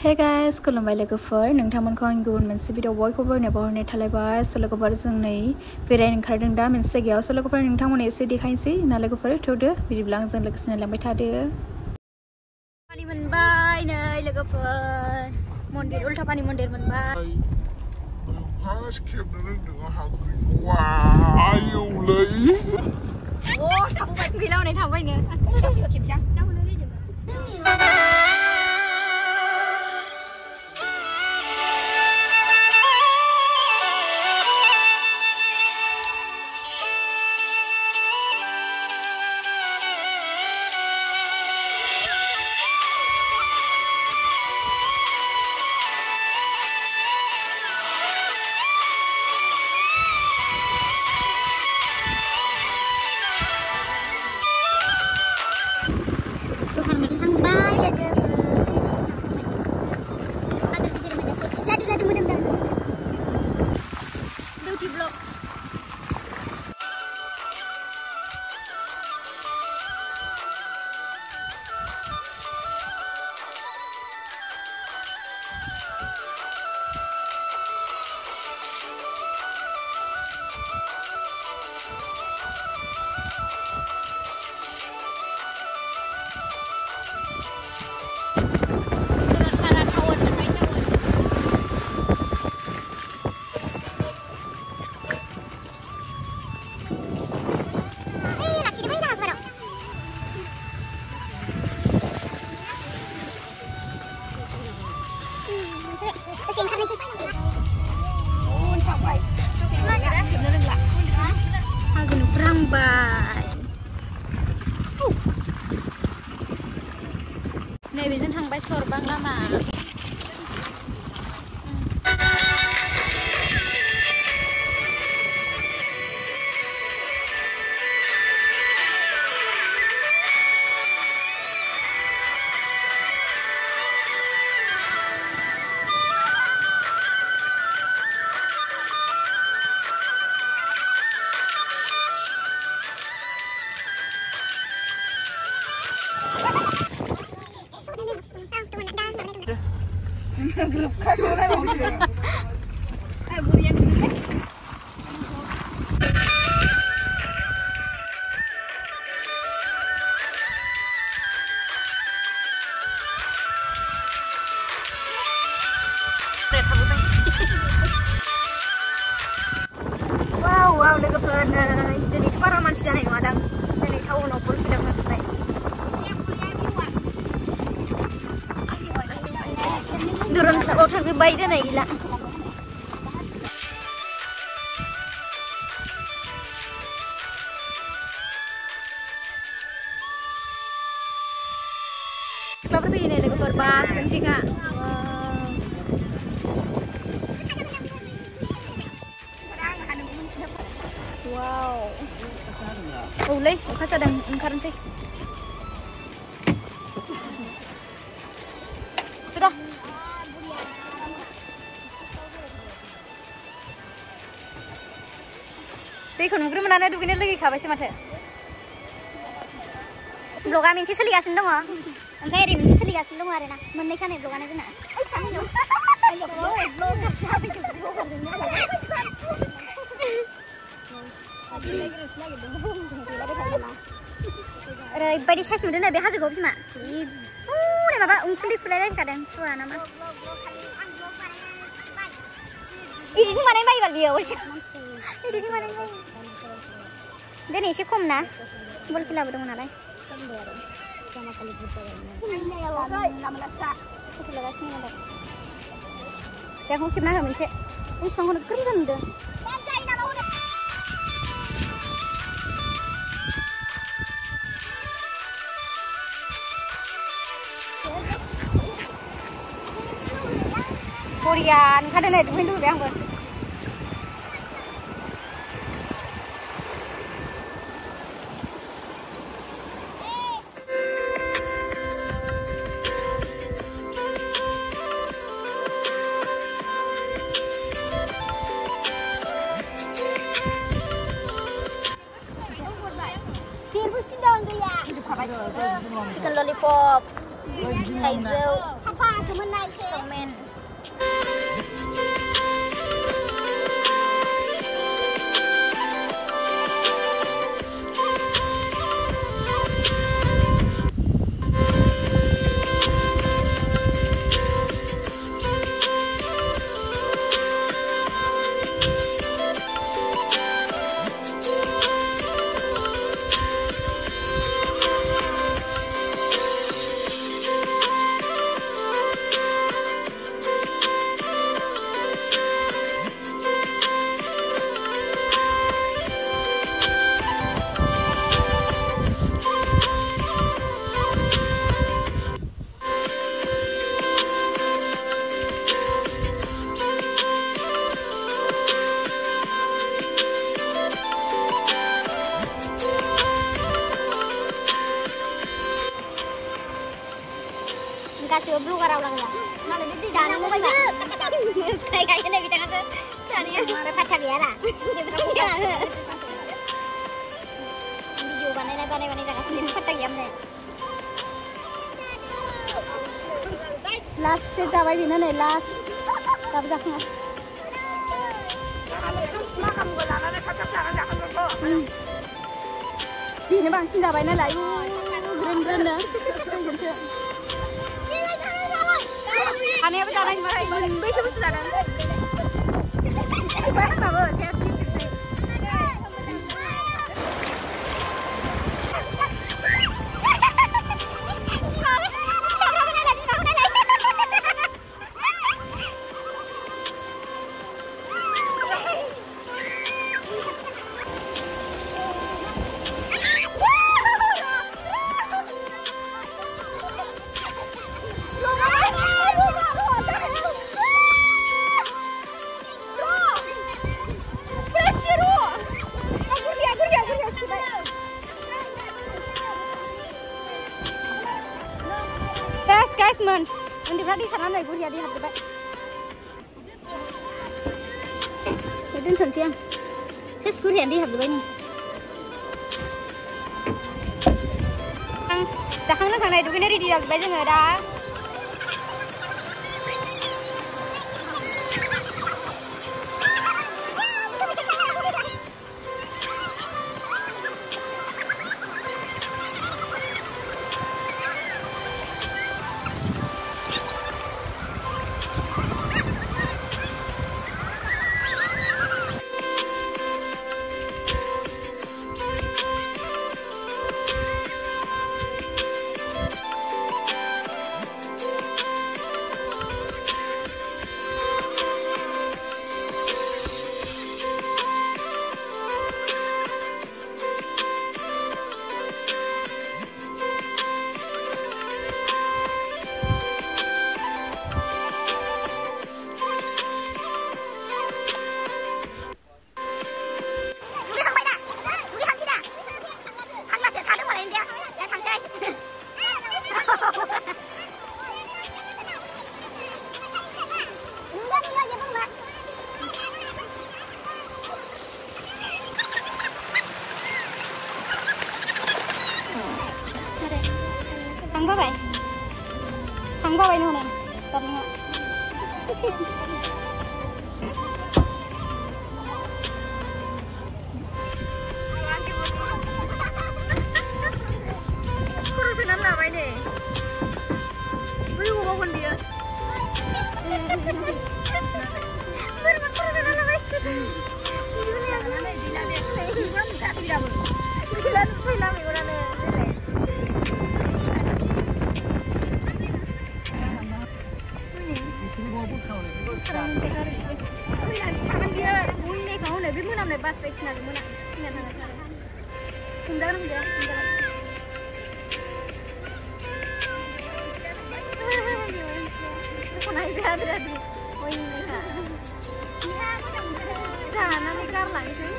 Hey guys, खुलुमबाय लोगोफोर नोंथांमोनखौ आं गुबुन मोनसे भिडिअ बयखौबो नेबाहरनाय थालायबाय स' लोगोफोर जों नै बेरायनो ओंखारदों दा मोनसे जायगायाव स' लोगोफोर नोंथांमोननो एसे देखायनोसै ना लोगोफोर थौदो बिदिब्ला आंजों लोगोसे नायलांबाय थादो पानि मोनबाय नै लोगोफोर मन्दिर उल्थापानि मन्दिर मोनबाय फार्स्ट खेबनो रोंदों आंहा वावलै थांबाय गैला हनै थांबायनो खेबजां नैबेजों थांबाय सरबां Lama grup kasuran burian dulu wow logoफोर दिनै बारा मानसि जानाय नङा दां दिनै टाउनाव बल फिल्डआव थांबाय दुरन क्लाबाव थांजोब्बाय दिनै गैला सिख्लाफोर फैयो नै लोगोफोर बास मोनसेखा वाव औलै अखा जादों ओंखारनोसै दैखौ नुग्रो मोननानै दुगैनो लुगैखाबायसो माथो ब्लगा मोनसे सोलिगासिनो दङ ओमफ्राय ओरै मोनसे सोलिगासिनो दङ आरोना मोननै खानाय ब्लगानो जोंना ओरैबायदि साइज नुदों नै बे हाजोखौ बिमा हनै माबा उखुन्दै खुलायलायखादों सुवा नामा इदिजों बानायनो बायोबाल बियो इदिजों बानायनो बायो दिनै एसे खम ना बल खेलाबो दङ नालाय बेखौ खेबना हो मोनसे बिसिबांखौनो गोरों नुदों बरिया ओंखारदों नै दुगैनो लुबैबाय आंबो chicken lollipop, hazel, Kayaknya kita kata soalnya ada pacar dia lah. Video banai jangan sendiri pacar ya mana. Last जाबाय बेनो नै last दाबो जाखाङा बेनो बांसिन जाबाय नालाय ग्रोन-ग्रोननो हानायाबो जानाय नुवाखै मोनबैसो बुस्थु जादों जोब्बाय होनबाबो सेस गिसिबसै guys, udah di sana nih gue jadi habis baik. Jadi tensiang, saya sekurian di habis baik nih. Jangan nak naik dulu nih di habis baik nggak ada. Thằng qua bay nè, tầm nè. Kurusan lah bay nè. Beli gua kon dia. Kurusan lah bay. Ini yang mana dia dia. Bukan tak tidak boleh. Bukan film ini orang ni. Bas baik sih mana? Ini tengah-tengah. Tunggu dia. Kau naik ada. Oh ini. Jangan nanti kar lagi.